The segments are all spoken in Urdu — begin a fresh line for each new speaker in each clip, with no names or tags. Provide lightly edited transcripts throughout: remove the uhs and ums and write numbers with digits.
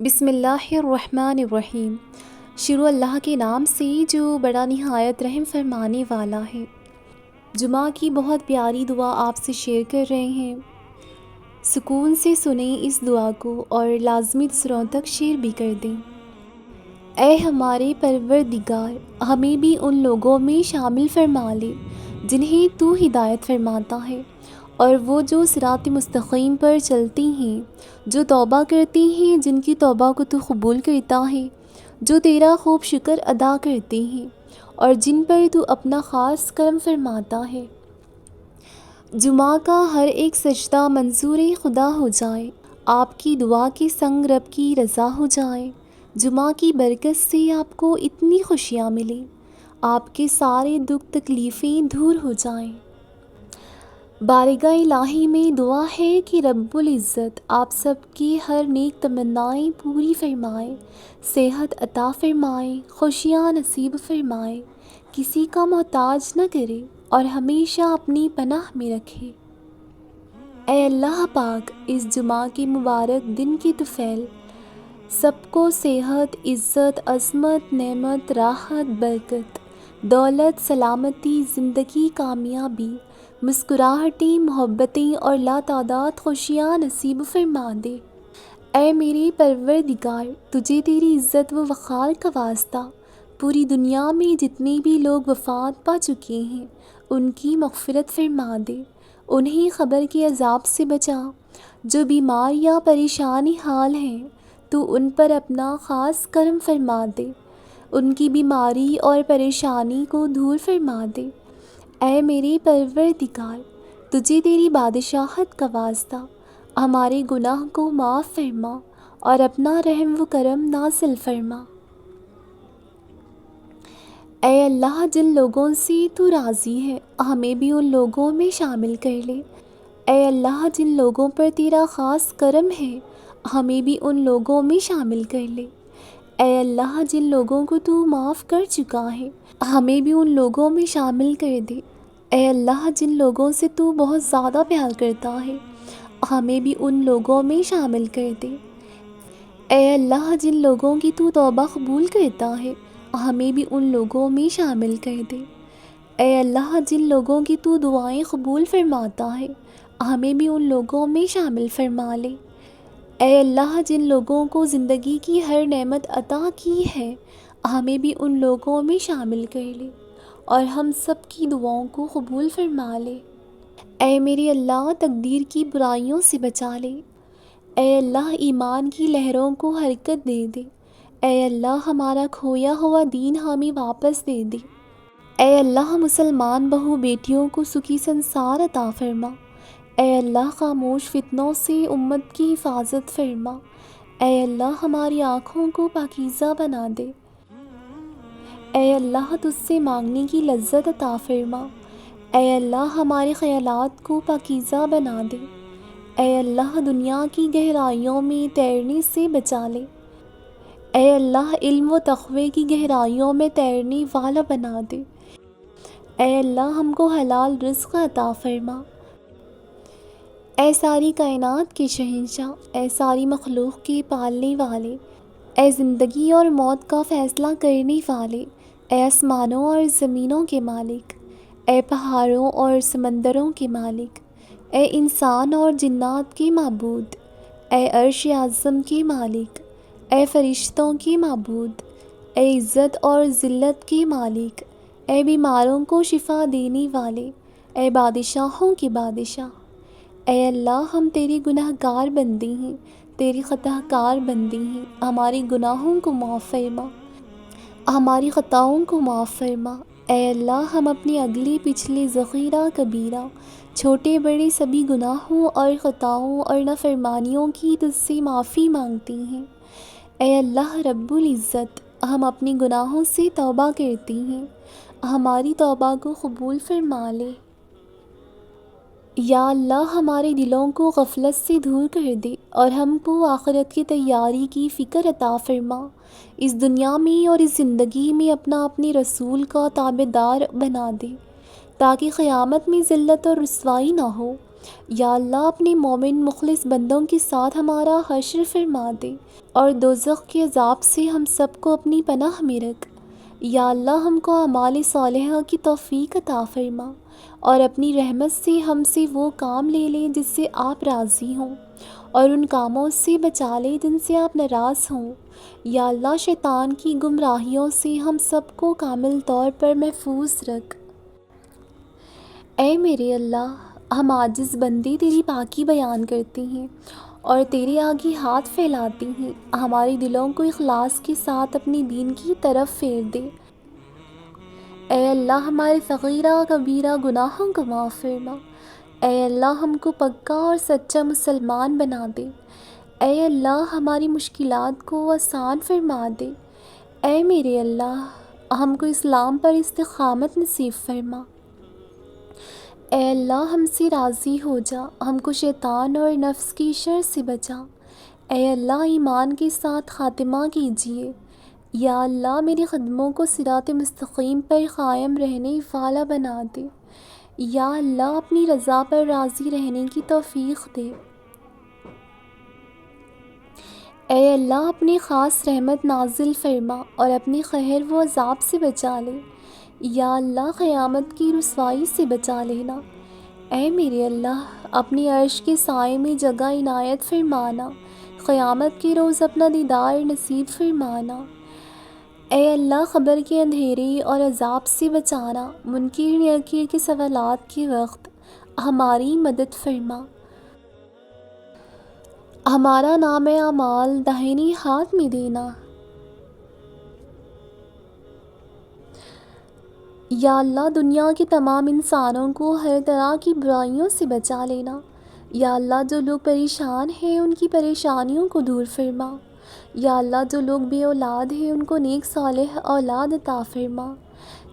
بسم اللہ الرحمن الرحیم۔ شروع اللہ کے نام سے جو بڑا نہایت رحم فرمانے والا ہے۔ جمعہ کی بہت پیاری دعا آپ سے شیئر کر رہے ہیں۔ سکون سے سنیں اس دعا کو اور لازمی دوسروں تک شیئر بھی کر دیں۔ اے ہمارے پروردگار، ہمیں بھی ان لوگوں میں شامل فرما لے جنہیں تو ہدایت فرماتا ہے، اور وہ جو صراط مستقیم پر چلتی ہیں، جو توبہ کرتی ہیں، جن کی توبہ کو تو قبول کرتا ہے، جو تیرا خوب شکر ادا کرتے ہیں اور جن پر تو اپنا خاص کرم فرماتا ہے۔ جمعہ کا ہر ایک سجدہ منظور خدا ہو جائے، آپ کی دعا کے سنگ رب کی رضا ہو جائے۔ جمعہ کی برکت سے آپ کو اتنی خوشیاں ملیں، آپ کے سارے دکھ تکلیفیں دور ہو جائیں۔ بارگاہ الہی میں دعا ہے کہ رب العزت آپ سب کی ہر نیک تمنائیں پوری فرمائے، صحت عطا فرمائے، خوشیاں نصیب فرمائے، کسی کا محتاج نہ کرے اور ہمیشہ اپنی پناہ میں رکھے۔ اے اللہ پاک، اس جمعہ کے مبارک دن کی طفیل سب کو صحت، عزت، عظمت، نعمت، راحت، برکت، دولت، سلامتی، زندگی، کامیابی، مسکراہٹیں، محبتیں اور لاتعداد خوشیاں نصیب فرما دے۔ اے میرے پروردگار، تجھے تیری عزت و وقار کا واسطہ پوری دنیا میں جتنے بھی لوگ وفات پا چکے ہیں ان کی مغفرت فرما دے، انہیں قبر کے عذاب سے بچا۔ جو بیمار یا پریشان حال ہیں تو ان پر اپنا خاص کرم فرما دے، ان کی بیماری اور پریشانی کو دور فرما دے۔ اے میرے پروردگار، تجھے تیری بادشاہت کا واسطہ ہمارے گناہ کو معاف فرما اور اپنا رحم و کرم نازل فرما۔ اے اللہ، جن لوگوں سے تو راضی ہے ہمیں بھی ان لوگوں میں شامل کر لے۔ اے اللہ، جن لوگوں پر تیرا خاص کرم ہے ہمیں بھی ان لوگوں میں شامل کر لے۔ اے اللہ، جن لوگوں کو تو معاف کر چکا ہے ہمیں بھی ان لوگوں میں شامل کر دے۔ اے اللہ، جن لوگوں سے تو بہت زیادہ پیار کرتا ہے ہمیں بھی ان لوگوں میں شامل کر دے۔ اے اللہ، جن لوگوں کی تو توبہ قبول کرتا ہے ہمیں بھی ان لوگوں میں شامل کر دے۔ اے اللہ، جن لوگوں کی تو دعائیں قبول فرماتا ہے ہمیں بھی ان لوگوں میں شامل فرما لے۔ اے اللہ، جن لوگوں کو زندگی کی ہر نعمت عطا کی ہے ہمیں بھی ان لوگوں میں شامل کر لے اور ہم سب کی دعاؤں کو قبول فرما لے۔ اے میرے اللہ، تقدیر کی برائیوں سے بچا لے۔ اے اللہ، ایمان کی لہروں کو حرکت دے دے۔ اے اللہ، ہمارا کھویا ہوا دین ہمیں واپس دے دے۔ اے اللہ، مسلمان بہو بیٹیوں کو سکھی سنسار عطا فرما۔ اے اللہ، خاموش فتنوں سے امت کی حفاظت فرما۔ اے اللہ، ہماری آنکھوں کو پاکیزہ بنا دے۔ اے اللہ، تجھ سے مانگنے کی لذت عطا فرما۔ اے اللہ، ہمارے خیالات کو پاکیزہ بنا دے۔ اے اللہ، دنیا کی گہرائیوں میں تیرنے سے بچا لے۔ اے اللہ، علم و تقوی کی گہرائیوں میں تیرنے والا بنا دے۔ اے اللہ، ہم کو حلال رزق عطا فرما۔ اے ساری کائنات کے شہنشاہ، اے ساری مخلوق کے پالنے والے، اے زندگی اور موت کا فیصلہ کرنے والے، اے آسمانوں اور زمینوں کے مالک، اے پہاڑوں اور سمندروں کے مالک، اے انسان اور جنات کے معبود، اے عرش اعظم کے مالک، اے فرشتوں کے معبود، اے عزت اور ذلت کے مالک، اے بیماروں کو شفا دینے والے، اے بادشاہوں کے بادشاہ۔ اے اللہ، ہم تیری گناہ گار بندے ہیں، تیری خطا کار بندے ہیں، ہمارے گناہوں کو معاف فرما، ہماری خطاؤں کو معاف فرما۔ اے اللہ، ہم اپنے اگلے پچھلے ذخیرہ کبیرہ، چھوٹے بڑے سبھی گناہوں اور خطاؤں اور نافرمانیوں کی تجھ سے معافی مانگتے ہیں۔ اے اللہ رب العزت، ہم اپنے گناہوں سے توبہ کرتے ہیں، ہماری توبہ کو قبول فرما لے۔ یا اللہ، ہمارے دلوں کو غفلت سے دور کر دے اور ہم کو آخرت کی تیاری کی فکر عطا فرما۔ اس دنیا میں اور اس زندگی میں اپنے رسول کا تابع دار بنا دے تاکہ قیامت میں ذلت اور رسوائی نہ ہو۔ یا اللہ اپنے مومن مخلص بندوں کے ساتھ ہمارا حشر فرما دے اور دوزخ کے عذاب سے ہم سب کو اپنی پناہ میں رکھ۔ یا اللہ ہم کو اعمال صالحہ کی توفیق عطا فرما اور اپنی رحمت سے ہم سے وہ کام لے لیں جس سے آپ راضی ہوں، اور ان کاموں سے بچا لے جن سے آپ ناراض ہوں۔ یا اللہ شیطان کی گمراہیوں سے ہم سب کو کامل طور پر محفوظ رکھ۔ اے میرے اللہ، ہم عاجز بندے تیری پاکی بیان کرتے ہیں اور تیرے آگے ہاتھ پھیلاتے ہیں، ہمارے دلوں کو اخلاص کے ساتھ اپنے دین کی طرف پھیر دے۔ اے اللہ ہمارے صغیرہ کبیرہ گناہوں کو معاف فرما۔ اے اللہ ہم کو پکا اور سچا مسلمان بنا دے۔ اے اللہ ہماری مشکلات کو آسان فرما دے۔ اے میرے اللہ ہم کو اسلام پر استقامت نصیب فرما۔ اے اللہ ہم سے راضی ہو جا، ہم کو شیطان اور نفس کی شر سے بچا۔ اے اللہ ایمان کے ساتھ خاتمہ کیجیے۔ یا اللہ میرے قدموں کو صراط مستقیم پر قائم رہنے والا بنا دے۔ یا اللہ اپنی رضا پر راضی رہنے کی توفیق دے۔ اے اللہ اپنی خاص رحمت نازل فرما اور اپنے قہر و عذاب سے بچا لے۔ یا اللہ قیامت کی رسوائی سے بچا لینا۔ اے میرے اللہ اپنی عرش کے سائے میں جگہ عنایت فرمانا، قیامت کے روز اپنا دیدار نصیب فرمانا۔ اے اللہ قبر کے اندھیرے اور عذاب سے بچانا، منکر نکیر کے سوالات کے وقت ہماری مدد فرما۔ ہمارا نام اعمال داہنے ہاتھ میں دینا۔ یا اللہ دنیا کے تمام انسانوں کو ہر طرح کی برائیوں سے بچا لینا۔ یا اللہ جو لوگ پریشان ہیں ان کی پریشانیوں کو دور فرما۔ یا اللہ جو لوگ بے اولاد ہیں ان کو نیک صالح اولاد عطا فرما۔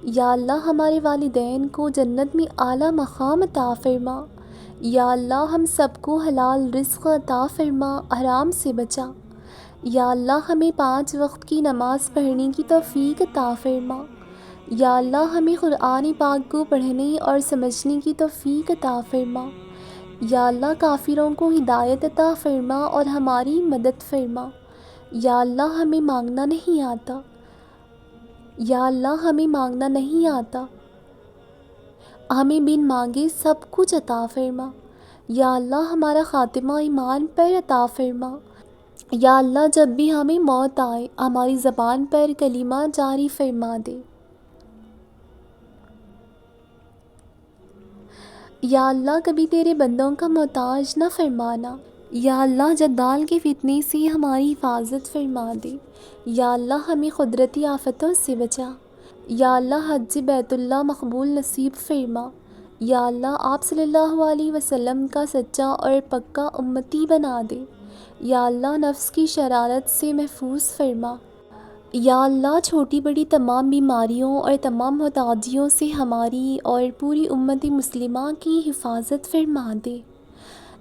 یا اللہ ہمارے والدین کو جنت میں اعلیٰ مقام عطا فرما۔ یا اللہ ہم سب کو حلال رزق عطا فرما، حرام سے بچا۔ یا اللہ ہمیں 5 وقت کی نماز پڑھنے کی توفیق عطا فرما۔ یا اللہ ہمیں قرآن پاک کو پڑھنے اور سمجھنے کی توفیق عطا فرما۔ یا اللہ کافروں کو ہدایت عطا فرما اور ہماری مدد فرما۔ یا اللہ ہمیں مانگنا نہیں آتا، یا اللہ ہمیں مانگنا نہیں آتا، ہمیں بن مانگے سب کچھ عطا فرما۔ یا اللہ ہمارا خاتمہ ایمان پر عطا فرما۔ یا اللہ جب بھی ہمیں موت آئے ہماری زبان پر کلمہ جاری فرما دے۔ یا اللہ کبھی تیرے بندوں کا محتاج نہ فرمانا۔ یا اللہ جدال کے فتنے سے ہماری حفاظت فرما دے۔ یا اللہ ہمیں قدرتی آفتوں سے بچا۔ یا اللہ حج بیت اللہ مقبول نصیب فرما۔ یا اللہ آپ صلی اللہ علیہ وسلم کا سچا اور پکا امتی بنا دے۔ یا اللہ نفس کی شرارت سے محفوظ فرما۔ یا اللہ چھوٹی بڑی تمام بیماریوں اور تمام محتاجیوں سے ہماری اور پوری امت مسلمہ کی حفاظت فرما دے۔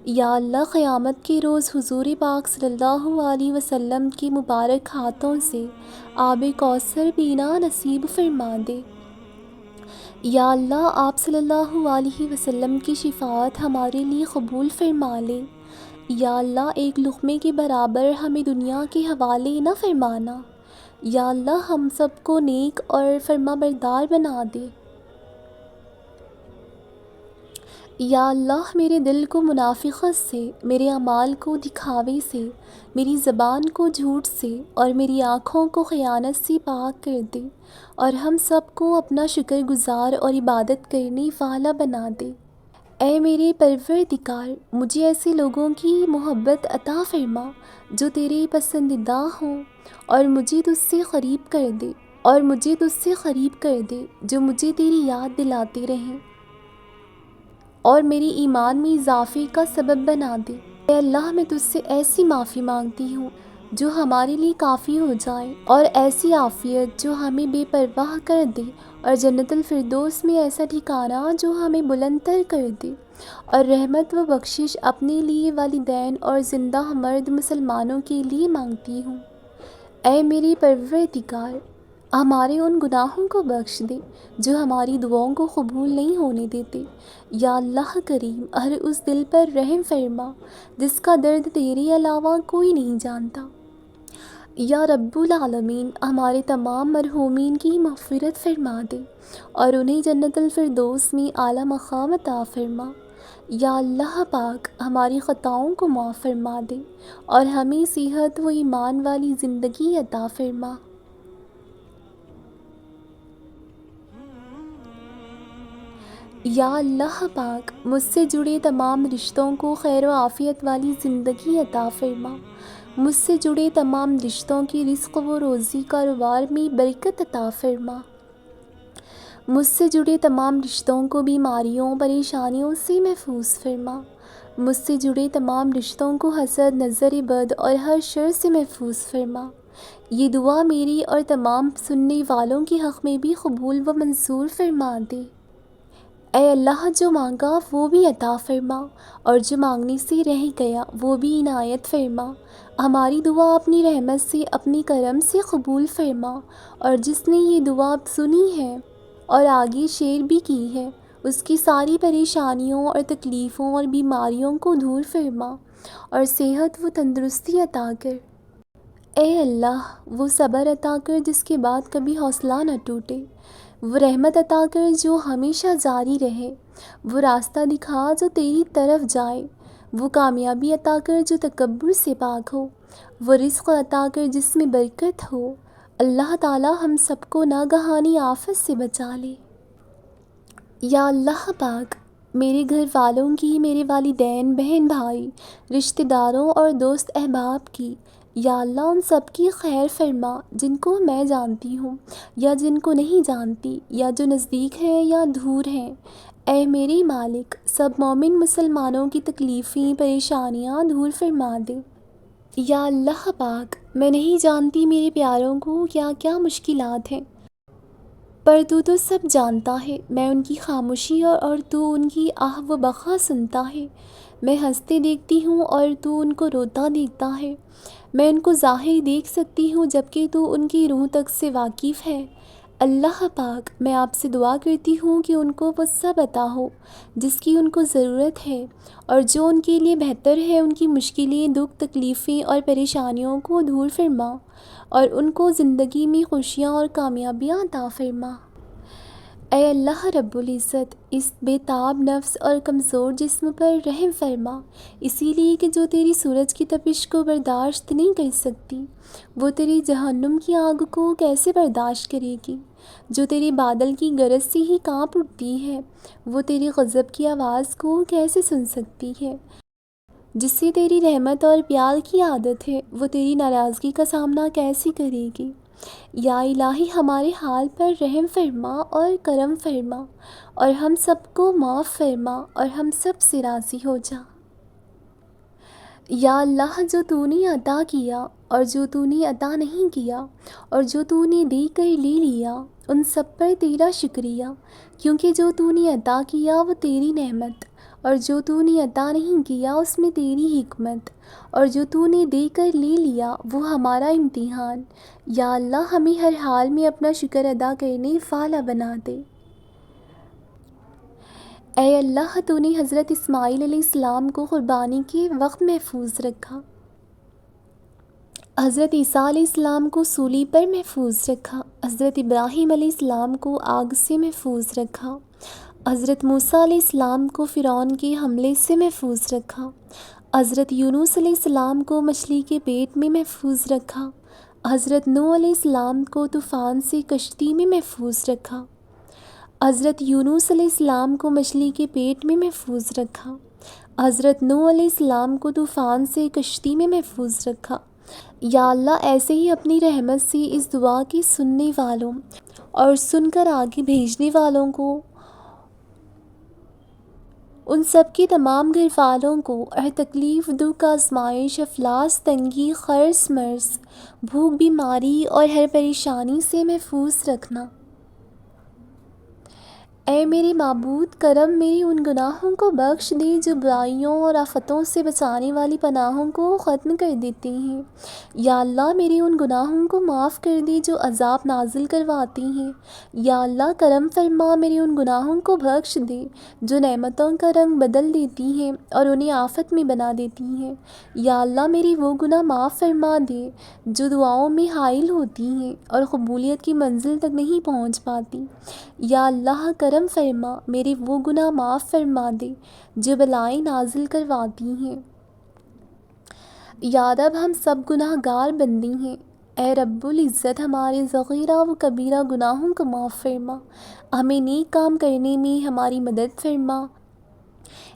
یا اللہ قیامت کے روز حضور پاک صلی اللہ علیہ وسلم کے مبارک ہاتھوں سے آب کوثر پینا نصیب فرما دے۔ یا اللہ آپ صلی اللہ علیہ وسلم کی شفاعت ہمارے لیے قبول فرما لے۔ یا اللہ ایک لقمے کے برابر ہمیں دنیا کے حوالے نہ فرمانا۔ یا اللہ ہم سب کو نیک اور فرما بردار بنا دے۔ یا اللہ میرے دل کو منافقت سے، میرے اعمال کو دکھاوے سے، میری زبان کو جھوٹ سے اور میری آنکھوں کو خیانت سے پاک کر دے، اور ہم سب کو اپنا شکر گزار اور عبادت کرنے والا بنا دے۔ اے میرے پروردگار مجھے ایسے لوگوں کی محبت عطا فرما جو تیرے پسندیدہ ہوں، اور مجھے تجھ سے قریب کر دے جو مجھے تیری یاد دلاتے رہیں اور میری ایمان میں اضافے کا سبب بنا دے۔ اے اللہ میں تجھ سے ایسی معافی مانگتی ہوں جو ہمارے لیے کافی ہو جائے، اور ایسی عافیت جو ہمیں بے پرواہ کر دے، اور جنت الفردوس میں ایسا ٹھکانہ جو ہمیں بلند تر کر دے، اور رحمت و بخشش اپنے لیے، والدین اور زندہ مرد مسلمانوں کے لیے مانگتی ہوں۔ اے میرے پروردگار ہمارے ان گناہوں کو بخش دے جو ہماری دعاؤں کو قبول نہیں ہونے دیتے۔ یا اللہ کریم، ہر اس دل پر رحم فرما جس کا درد تیرے علاوہ کوئی نہیں جانتا۔ یا رب العالمین، ہمارے تمام مرحومین کی مغفرت فرما دے اور انہیں جنت الفردوس میں اعلیٰ مقام عطا فرما۔ یا اللہ پاک، ہماری خطاؤں کو معاف فرما دے اور ہمیں صحت و ایمان والی زندگی عطا فرما۔ یا اللہ پاک، مجھ سے جڑے تمام رشتوں کو خیر و عافیت والی زندگی عطا فرما۔ مجھ سے جڑے تمام رشتوں کی رزق و روزی کاروبار میں برکت عطا فرما۔ مجھ سے جڑے تمام رشتوں کو بیماریوں پریشانیوں سے محفوظ فرما۔ مجھ سے جڑے تمام رشتوں کو حسد، نظر بد اور ہر شر سے محفوظ فرما۔ یہ دعا میری اور تمام سننے والوں کے حق میں بھی قبول و منظور فرما دے۔ اے اللہ، جو مانگا وہ بھی عطا فرما اور جو مانگنے سے رہ گیا وہ بھی عنایت فرما۔ ہماری دعا اپنی رحمت سے، اپنی کرم سے قبول فرما، اور جس نے یہ دعا سنی ہے اور آگے شیئر بھی کی ہے، اس کی ساری پریشانیوں اور تکلیفوں اور بیماریوں کو دور فرما اور صحت و تندرستی عطا کر۔ اے اللہ، وہ صبر عطا کر جس کے بعد کبھی حوصلہ نہ ٹوٹے، وہ رحمت عطا کر جو ہمیشہ جاری رہے، وہ راستہ دکھا جو تیری طرف جائے، وہ کامیابی عطا کر جو تکبر سے پاک ہو، وہ رزق عطا کر جس میں برکت ہو۔ اللہ تعالی ہم سب کو ناگہانی آفت سے بچا لے۔ یا اللہ پاک، میرے گھر والوں کی، میرے والدین، بہن بھائی، رشتہ داروں اور دوست احباب کی، یا اللہ ان سب کی خیر فرما، جن کو میں جانتی ہوں یا جن کو نہیں جانتی، یا جو نزدیک ہیں یا دور ہیں۔ اے میرے مالک، سب مومن مسلمانوں کی تکلیفیں پریشانیاں دور فرما دے۔ یا اللہ پاک، میں نہیں جانتی میرے پیاروں کو کیا کیا مشکلات ہیں، پر تو سب جانتا ہے۔ میں ان کی خاموشی اور تو ان کی آہ و بقا سنتا ہے۔ میں ہنستے دیکھتی ہوں اور تو ان کو روتا دیکھتا ہے۔ میں ان کو ظاہر دیکھ سکتی ہوں جبکہ تو ان کی روح تک سے واقف ہے۔ اللہ پاک، میں آپ سے دعا کرتی ہوں کہ ان کو وہ سب عطا ہو جس کی ان کو ضرورت ہے، اور جو ان کے لیے بہتر ہے ان کی مشکلیں، دکھ، تکلیفیں اور پریشانیوں کو دور فرما، اور ان کو زندگی میں خوشیاں اور کامیابیاں عطا فرما۔ اے اللہ رب العزت، اس بے تاب نفس اور کمزور جسم پر رحم فرما، اسی لیے کہ جو تیری سورج کی تپش کو برداشت نہیں کر سکتی، وہ تیری جہنم کی آگ کو کیسے برداشت کرے گی؟ جو تیری بادل کی گرج سے ہی کانپ اٹھتی ہے، وہ تیری غضب کی آواز کو کیسے سن سکتی ہے؟ جسے تیری رحمت اور پیار کی عادت ہے، وہ تیری ناراضگی کا سامنا کیسے کرے گی؟ یا الہی، ہمارے حال پر رحم فرما اور کرم فرما، اور ہم سب کو معاف فرما اور ہم سب سے راضی ہو جا۔ یا اللہ، جو تو نے عطا کیا اور جو تو نے عطا نہیں کیا اور جو تو نے دے کر لے لیا، ان سب پر تیرا شکریہ، کیونکہ جو تو نے عطا کیا وہ تیری نعمت، اور جو تو نے عطا نہیں کیا اس میں تیری حکمت، اور جو تو نے دے کر لے لیا وہ ہمارا امتحان۔ یا اللہ، ہمیں ہر حال میں اپنا شکر ادا کرنے والا بنا دے۔ اے اللہ، تو نے حضرت اسماعیل علیہ السلام کو قربانی کے وقت محفوظ رکھا، حضرت عیسیٰ علیہ السلام کو سولی پر محفوظ رکھا، حضرت ابراہیم علیہ السلام کو آگ سے محفوظ رکھا، حضرت موسیٰ علیہ السلام کو فرعون کے حملے سے محفوظ رکھا، حضرت یونس علیہ السلام کو مچھلی کے پیٹ میں محفوظ رکھا، حضرت نوح علیہ السلام کو طوفان سے کشتی میں محفوظ رکھا، حضرت یونس علیہ السلام کو مچھلی کے پیٹ میں محفوظ رکھا، حضرت نوح علیہ السلام کو طوفان سے کشتی میں محفوظ رکھا۔ یا اللہ، ایسے ہی اپنی رحمت سے اس دعا کے سننے والوں اور سن کر آگے بھیجنے والوں کو، ان سب کے تمام گھر والوں کو ہر تکلیف، دکھ، آزمائش، افلاس، تنگی، قرض، مرض، بھوک، بیماری اور ہر پریشانی سے محفوظ رکھنا۔ اے میرے معبود کرم میری ان گناہوں کو بخش دے جو برائیوں اور آفتوں سے بچانے والی پناہوں کو ختم کر دیتے ہیں۔ یا اللہ میرے ان گناہوں کو معاف کر دے جو عذاب نازل کرواتی ہیں۔ یا اللہ کرم فرما میرے ان گناہوں کو بخش دے جو نعمتوں کا رنگ بدل دیتی ہیں اور انہیں آفت میں بنا دیتی ہیں۔ یا اللہ میری وہ گناہ معاف فرما دے جو دعاؤں میں حائل ہوتی ہیں اور قبولیت کی منزل تک نہیں پہنچ پاتی۔ یا اللہ کرم فرما میرے وہ گناہ معاف فرما دے جو بلائیں نازل کرواتی ہیں۔ یا رب ہم سب گناہ گار بندے ہیں، اے رب العزت ہمارے صغیرہ و کبیرہ گناہوں کو معاف فرما، ہمیں نیک کام کرنے میں ہماری مدد فرما۔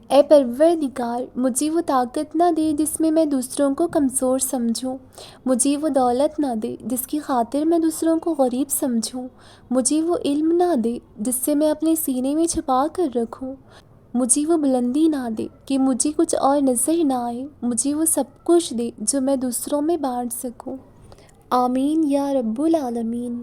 اے پروردگار مجھے وہ طاقت نہ دے جس میں میں دوسروں کو کمزور سمجھوں، مجھے وہ دولت نہ دے جس کی خاطر میں دوسروں کو غریب سمجھوں، مجھے وہ علم نہ دے جس سے میں اپنے سینے میں چھپا کر رکھوں، مجھے وہ بلندی نہ دے کہ مجھے کچھ اور نظر نہ آئے، مجھے وہ سب کچھ دے جو میں دوسروں میں بانٹ سکوں۔ آمین یا رب العالمین۔